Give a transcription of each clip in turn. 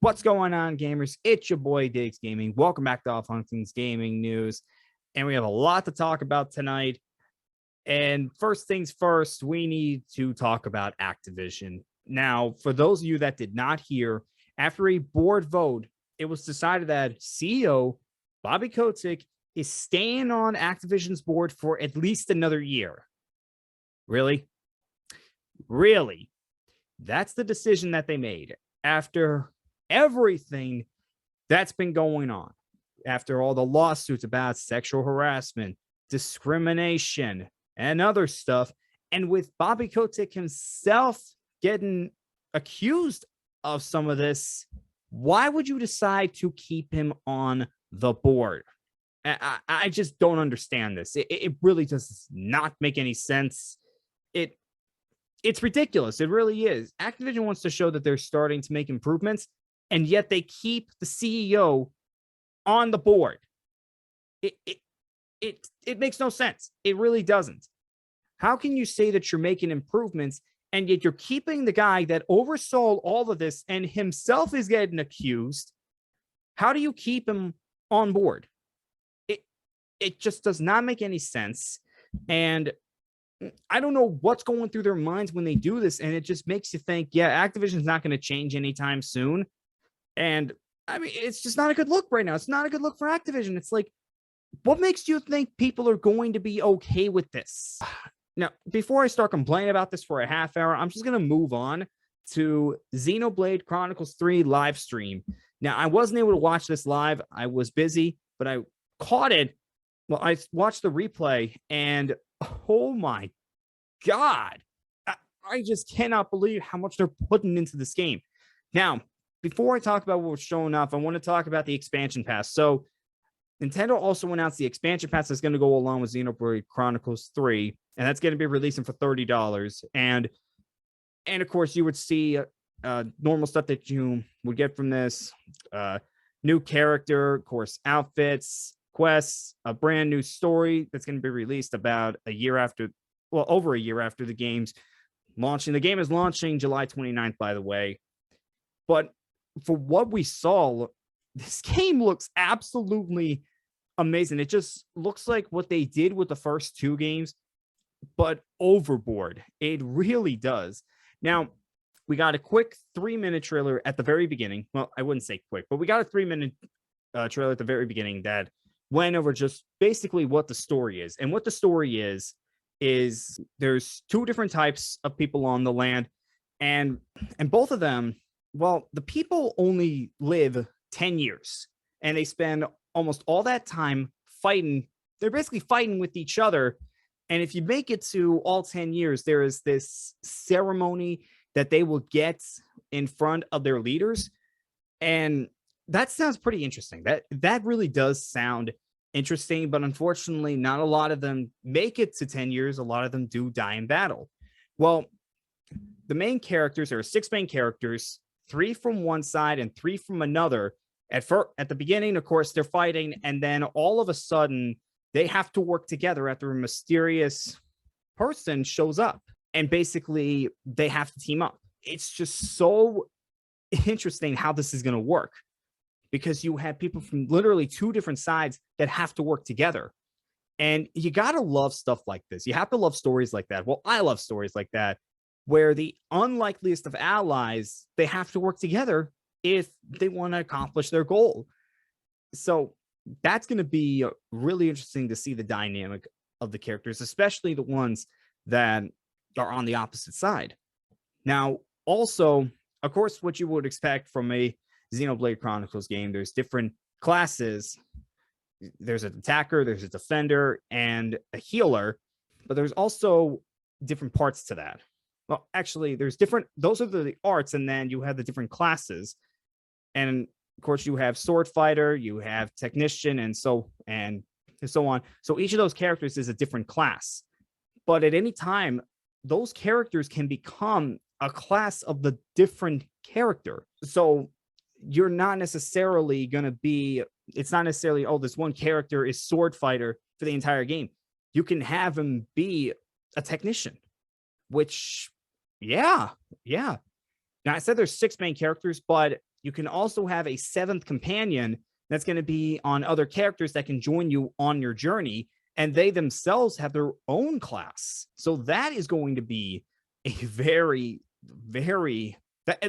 What's going on, gamers? It's your boy DiggsGaming. Welcome back to Off Hunting's Gaming News. And we have a lot to talk about tonight. And first things first, we need to talk about Activision. Now, for those of you that did not hear, after a board vote, it was decided that CEO Bobby Kotick is staying on Activision's board for at least another year. Really? Really? That's the decision that they made after everything that's been going on, after all the lawsuits about sexual harassment, discrimination, and other stuff. And with Bobby Kotick himself getting accused of some of this, why would you decide to keep him on the board? I just don't understand this. It really does not make any sense. It's ridiculous. It really is. Activision wants to show that they're starting to make improvements, and yet they keep the CEO on the board. It makes no sense. It really doesn't. How can you say that you're making improvements, and yet you're keeping the guy that oversaw all of this and himself is getting accused? How do you keep him on board? It just does not make any sense. And I don't know what's going through their minds when they do this, and it just makes you think, yeah, Activision's not going to change anytime soon. And I mean, it's just not a good look right now. It's not a good look for Activision. It's like, what makes you think people are going to be okay with this? Now, before I start complaining about this for a half hour, I'm just going to move on to Xenoblade Chronicles 3 live stream. Now, I wasn't able to watch this live. I was busy, but I caught it. Well, I watched the replay, and oh my God, I just cannot believe how much they're putting into this game. Now, before I talk about what's showing off, I want to talk about the expansion pass. So Nintendo also announced the expansion pass that's going to go along with Xenoblade Chronicles 3, and that's going to be releasing for $30. And of course, you would see normal stuff that you would get from this. New character, of course, outfits, quests, a brand new story that's going to be released about a year after, well, over a year after the game's launching. The game is launching July 29th, by the way. But for what we saw, this game looks absolutely amazing. It just looks like what they did with the first two games, but overboard. It really does. Now, we got a quick 3-minute trailer at the very beginning. Well, I wouldn't say quick, but we got a 3-minute trailer at the very beginning that went over just basically what the story is. And what the story is there's two different types of people on the land, and both of them, well, the people only live 10 years, and they spend almost all that time fighting. They're basically fighting with each other. And if you make it to all 10 years, there is this ceremony that they will get in front of their leaders. And that sounds pretty interesting. That really does sound interesting, but unfortunately, not a lot of them make it to 10 years. A lot of them do die in battle. Well, the main characters, there are 6 main characters, 3 from one side and 3 from another. At the beginning, of course, they're fighting, and then all of a sudden, they have to work together after a mysterious person shows up, and basically, they have to team up. It's just so interesting how this is going to work, because you have people from literally 2 different sides that have to work together. And you got to love stuff like this. You have to love stories like that. Well, I love stories like that, where the unlikeliest of allies, they have to work together if they want to accomplish their goal. So that's going to be really interesting to see the dynamic of the characters, especially the ones that are on the opposite side. Now, also, of course, what you would expect from a Xenoblade Chronicles game, there's different classes. There's an attacker, there's a defender, and a healer, but there's also different parts to that. Well, actually, there's different, those are the arts, and then you have the different classes. And of course, you have sword fighter, you have technician, and so on. So each of those characters is a different class. But at any time, those characters can become a class of the different character. So you're not necessarily going to be, it's not necessarily, oh, this one character is sword fighter for the entire game. You can have him be a technician, which, yeah. Now, I said there's 6 main characters, but you can also have a seventh companion that's going to be on other characters that can join you on your journey, and they themselves have their own class. So that is going to be a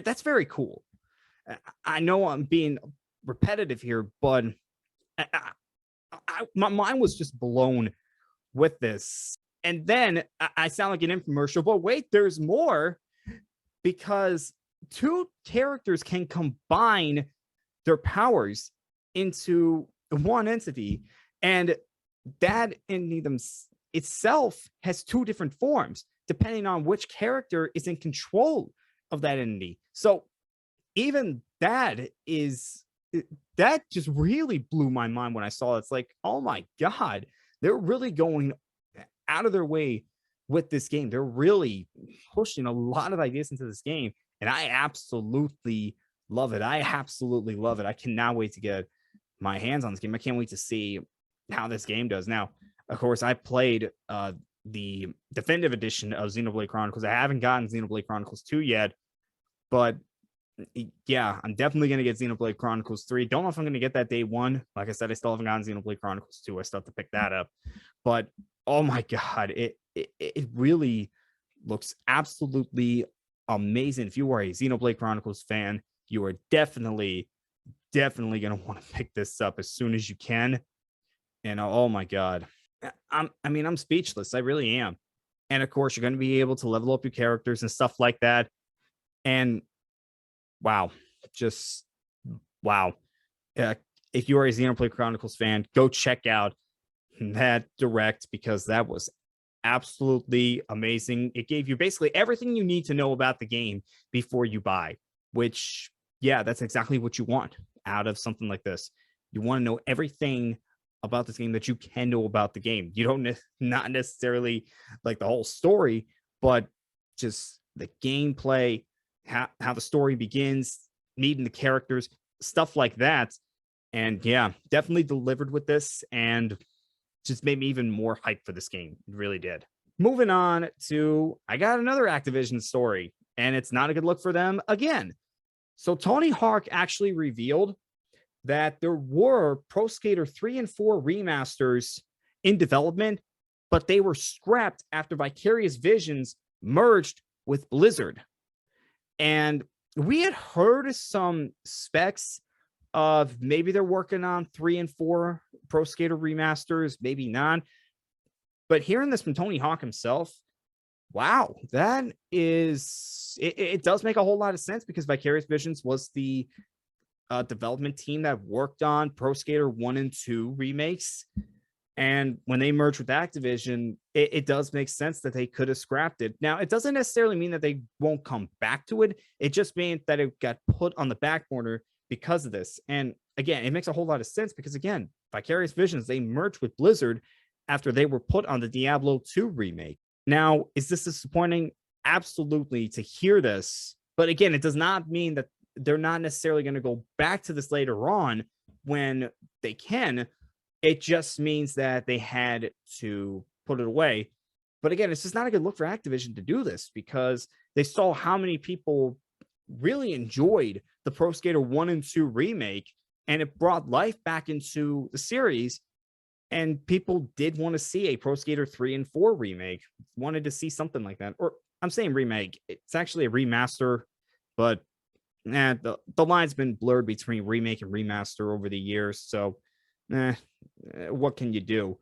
that's very cool. I know I'm being repetitive here, but my mind was just blown with this. And then I sound like an infomercial, but wait, there's more, because two characters can combine their powers into one entity, and that entity itself has two different forms depending on which character is in control of that entity. So even that just really blew my mind when I saw it. It's like, oh my God, they're really going out of their way with this game. They're really pushing a lot of ideas into this game, and I absolutely love it. I absolutely love it. I cannot wait to get my hands on this game. I can't wait to see how this game does. Now, of course, I played the definitive edition of Xenoblade Chronicles. I haven't gotten Xenoblade Chronicles 2 yet, but yeah, I'm definitely going to get Xenoblade Chronicles 3. Don't know if I'm going to get that day one. Like I said, I still haven't gotten Xenoblade Chronicles 2. I still have to pick that up. But oh my God, it really looks absolutely amazing. If you are a Xenoblade Chronicles fan, you are definitely going to want to pick this up as soon as you can. And oh my God, I'm speechless. I really am. And of course, you're going to be able to level up your characters and stuff like that. And wow, just wow. If you are a Xenoblade Chronicles fan, go check out that direct, because that was absolutely amazing. It gave you basically everything you need to know about the game before you buy, which, yeah, that's exactly what you want out of something like this. You want to know everything about this game that you can know about the game. You don't not necessarily like the whole story, but just the gameplay, how the story begins, meeting the characters, stuff like that. And yeah, definitely delivered with this, and just made me even more hyped for this game. It really did. Moving on to, I got another Activision story, and it's not a good look for them again. So Tony Hawk actually revealed that there were Pro Skater 3 and 4 remasters in development, but they were scrapped after Vicarious Visions merged with Blizzard. And we had heard some specs of maybe they're working on 3 and 4 Pro Skater remasters, maybe not. But hearing this from Tony Hawk himself, wow, that is, it does make a whole lot of sense, because Vicarious Visions was the development team that worked on Pro Skater 1 and 2 remakes. And when they merged with Activision, it does make sense that they could have scrapped it. Now, it doesn't necessarily mean that they won't come back to it. It just means that it got put on the back burner because of this. And again, it makes a whole lot of sense, because again, Vicarious Visions, they merged with Blizzard after they were put on the Diablo 2 remake. Now, is this disappointing? Absolutely, to hear this. But again, it does not mean that they're not necessarily going to go back to this later on when they can. It just means that they had to put it away. But again, it's just not a good look for Activision to do this, because they saw how many people really enjoyed the Pro Skater 1 and 2 remake, and it brought life back into the series. And people did want to see a Pro Skater 3 and 4 remake, wanted to see something like that. Or I'm saying remake, it's actually a remaster, but the line's been blurred between remake and remaster over the years. So what can you do?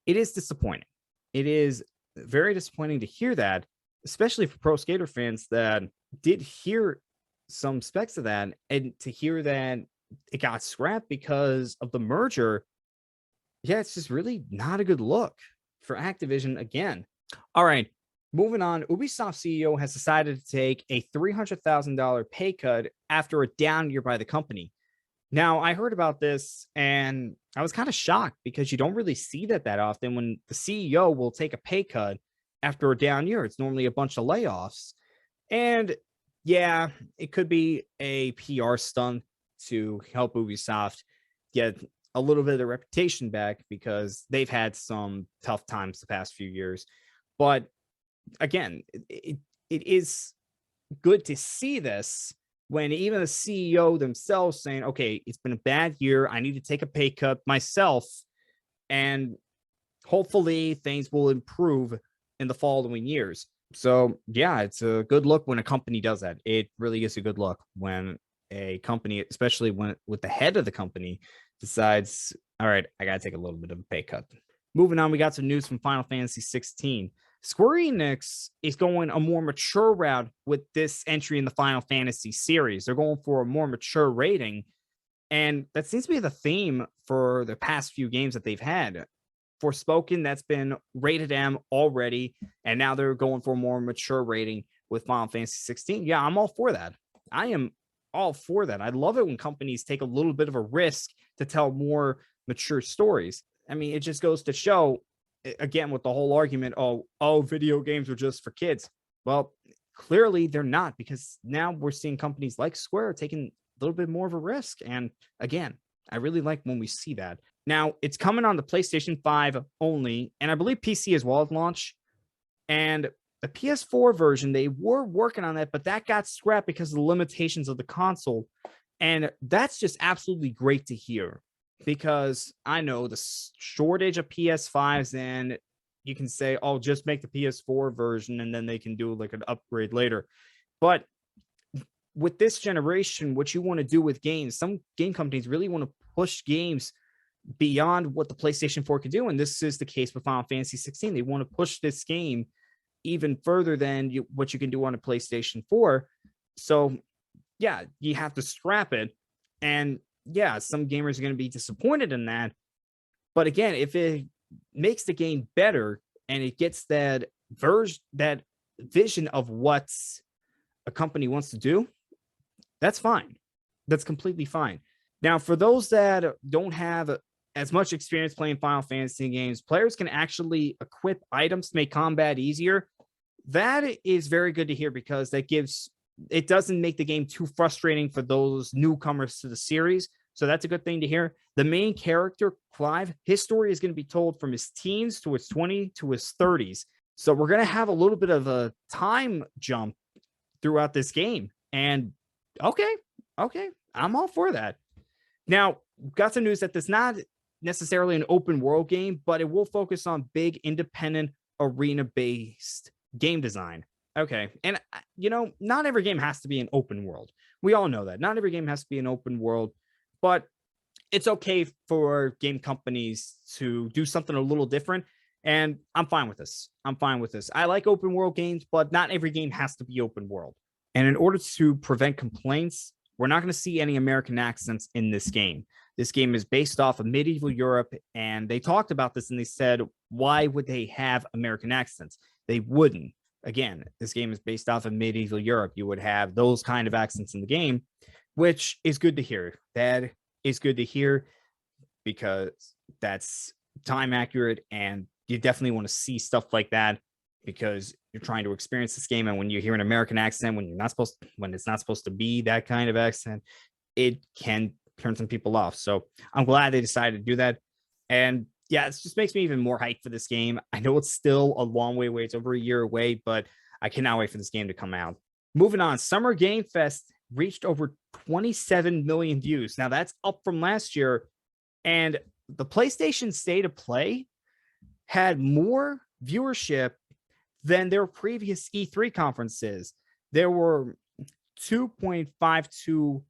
It is disappointing. It is very disappointing to hear that, especially for Pro Skater fans that did hear some specs of that, and to hear that it got scrapped because of the merger. Yeah, it's just really not a good look for Activision again. All right, moving on. Ubisoft CEO has decided to take a $300,000 pay cut after a down year by the company. Now, I heard about this and I was kind of shocked, because you don't really see that often when the CEO will take a pay cut after a down year. It's normally a bunch of layoffs. And yeah, it could be a PR stunt to help Ubisoft get a little bit of their reputation back, because they've had some tough times the past few years. But again, it is good to see this, when even the CEO themselves saying, okay, it's been a bad year. I need to take a pay cut myself. And hopefully things will improve in the following years. So yeah, it's a good look when a company does that. It really is a good look when a company, especially when with the head of the company, decides, all right, I gotta take a little bit of a pay cut. Moving on, we got some news from Final Fantasy 16. Square Enix is going a more mature route with this entry in the Final Fantasy series. They're going for a more mature rating, and that seems to be the theme for the past few games that they've had. Forspoken, that's been rated M already, and now they're going for a more mature rating with Final Fantasy 16. Yeah, I'm all for that. I am all for that. I love it when companies take a little bit of a risk to tell more mature stories. I mean, it just goes to show, again, with the whole argument, oh, video games are just for kids. Well, clearly they're not, because now we're seeing companies like Square taking a little bit more of a risk. And again, I really like when we see that. Now, it's coming on the PlayStation 5 only, and I believe PC as well at launch. And the PS4 version, they were working on that, but that got scrapped because of the limitations of the console. And that's just absolutely great to hear, because I know the shortage of PS5s, and you can say, oh, just make the PS4 version and then they can do like an upgrade later. But with this generation, what you want to do with games, some game companies really want to push games beyond what the PlayStation 4 could do. And this is the case with Final Fantasy 16. They want to push this game even further than what you can do on a PlayStation 4. So yeah, you have to scrap it. And yeah, some gamers are going to be disappointed in that. But again, if it makes the game better and it gets that vision of what a company wants to do, that's fine. That's completely fine. Now, for those that don't have as much experience playing Final Fantasy games, players can actually equip items to make combat easier. That is very good to hear, because it doesn't make the game too frustrating for those newcomers to the series. So that's a good thing to hear. The main character, Clive, his story is going to be told from his teens to his 20s to his 30s. So we're going to have a little bit of a time jump throughout this game. And okay, I'm all for that. Now, got some news that this is not necessarily an open world game, but it will focus on big independent arena-based game design. Okay, and not every game has to be an open world. We all know that. Not every game has to be an open world, but it's okay for game companies to do something a little different, and I'm fine with this. I like open world games, but not every game has to be open world. And in order to prevent complaints, we're not going to see any American accents in this game. This game is based off of medieval Europe, and they talked about this, and they said, why would they have American accents? They wouldn't. Again, this game is based off of medieval Europe. You would have those kind of accents in the game, which is good to hear. That is good to hear, because that's time accurate, and you definitely want to see stuff like that, because you're trying to experience this game, and when you hear an American accent when it's not supposed to be that kind of accent, it can turn some people off. So I'm glad they decided to do that. And yeah, it just makes me even more hyped for this game. I know it's still a long way away. It's over a year away, but I cannot wait for this game to come out. Moving on, Summer Game Fest reached over 27 million views. Now that's up from last year. And the PlayStation State of Play had more viewership than their previous E3 conferences. There were 2.52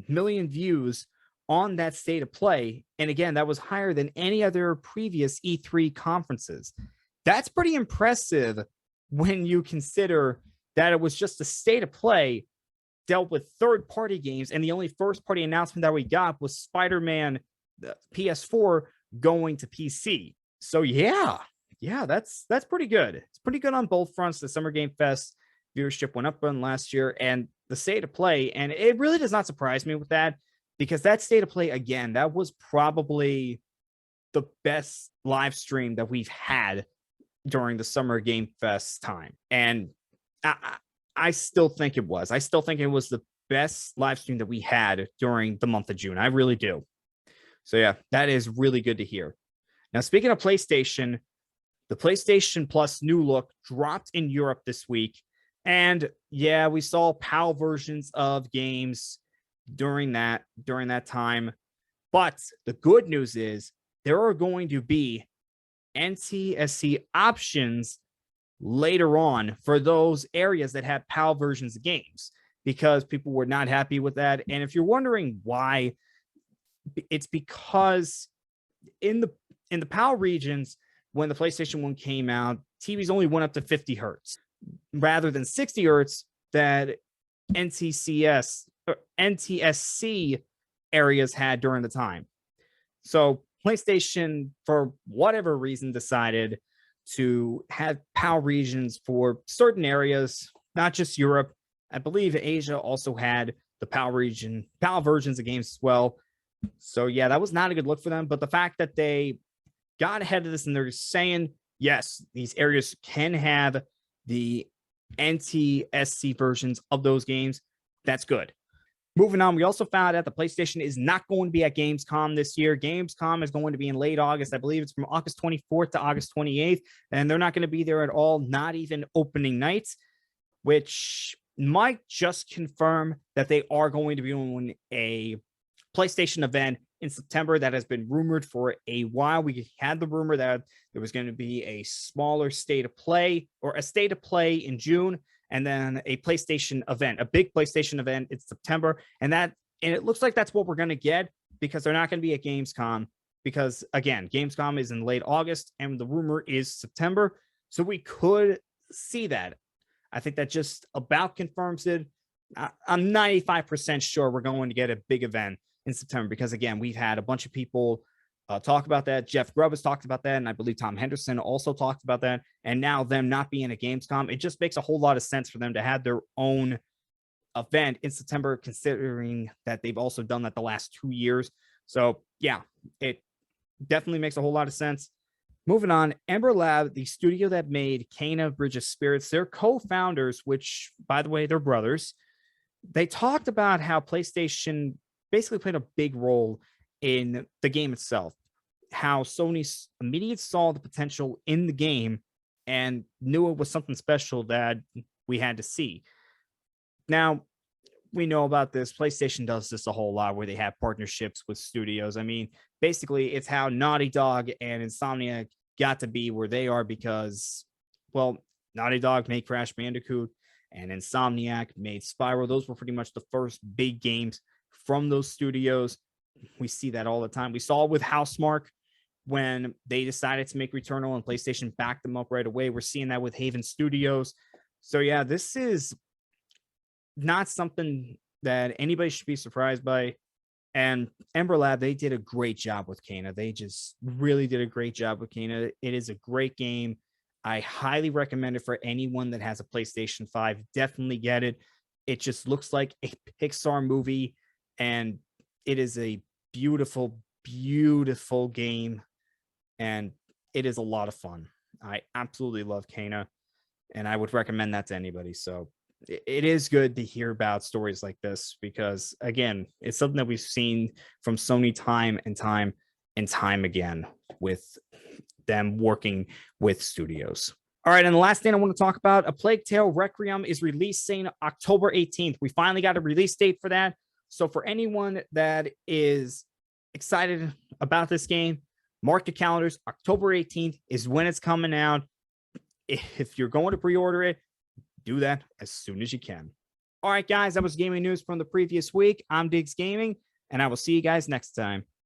million views on that State of Play. And again, that was higher than any other previous E3 conferences. That's pretty impressive when you consider that it was just a State of Play dealt with third-party games, and the only first-party announcement that we got was Spider-Man PS4 going to PC. So yeah, that's pretty good. It's pretty good on both fronts. The Summer Game Fest viewership went up on last year, and the State of Play, and it really does not surprise me with that, because that State of Play, again, that was probably the best live stream that we've had during the Summer Game Fest time. And I still think it was. I still think it was the best live stream that we had during the month of June. I really do. So yeah, that is really good to hear. Now, speaking of PlayStation, the PlayStation Plus new look dropped in Europe this week. And yeah, we saw PAL versions of games during that time. But the good news is there are going to be NTSC options later on for those areas that have PAL versions of games, because people were not happy with that. And if you're wondering why, it's because in the PAL regions, when the PlayStation 1 came out, TVs only went up to 50 hertz rather than 60 hertz that NTSC areas had during the time. So PlayStation, for whatever reason, decided to have PAL regions for certain areas, not just Europe. I believe Asia also had the PAL versions of games as well. So yeah, that was not a good look for them. But the fact that they got ahead of this and they're saying, yes, these areas can have the NTSC versions of those games, that's good. Moving on, we also found out the PlayStation is not going to be at Gamescom this year. Gamescom is going to be in late August. I believe it's from August 24th to August 28th, and they're not going to be there at all, not even opening nights, which might just confirm that they are going to be doing a PlayStation event in September that has been rumored for a while. We had the rumor that there was going to be a smaller state of play or a state of play in June, and then a PlayStation event, a big PlayStation event in September. And it looks like that's what we're going to get, because they're not going to be at Gamescom, because again, Gamescom is in late August and the rumor is September. So we could see that. I think that just about confirms it. I'm 95% sure we're going to get a big event in September, because again, we've had a bunch of people talk about that. Jeff Grubb has talked about that, and I believe Tom Henderson also talked about that. And now them not being at Gamescom, it just makes a whole lot of sense for them to have their own event in September, considering that they've also done that the last 2 years. So yeah, it definitely makes a whole lot of sense. Moving on, Ember Lab, the studio that made Kena Bridge of Spirits, their co-founders, which by the way, they're brothers, they talked about how PlayStation basically played a big role in the game itself, how Sony immediately saw the potential in the game and knew it was something special that we had to see. Now, we know about this. PlayStation does this a whole lot, where they have partnerships with studios. I mean, basically, it's how Naughty Dog and Insomniac got to be where they are, because, well, Naughty Dog made Crash Bandicoot and Insomniac made Spyro. Those were pretty much the first big games from those studios. We see that all the time. We saw it with Housemarque when they decided to make Returnal and PlayStation backed them up right away. We're seeing that with Haven Studios. So yeah, this is not something that anybody should be surprised by. And Ember Lab, they did a great job with Kena. They just really did a great job with Kena. It is a great game. I highly recommend it for anyone that has a PlayStation 5. Definitely get it. It just looks like a Pixar movie, and it is a beautiful, beautiful game, and it is a lot of fun. I absolutely love Kena, and I would recommend that to anybody. So it is good to hear about stories like this, because again, it's something that we've seen from Sony time and time and time again with them working with studios. All right, and the last thing I want to talk about, A Plague Tale Requiem is releasing October 18th. We finally got a release date for that. So for anyone that is excited about this game, mark your calendars. October 18th is when it's coming out. If you're going to pre-order it, do that as soon as you can. All right, guys, that was gaming news from the previous week. I'm DiggsGaming, and I will see you guys next time.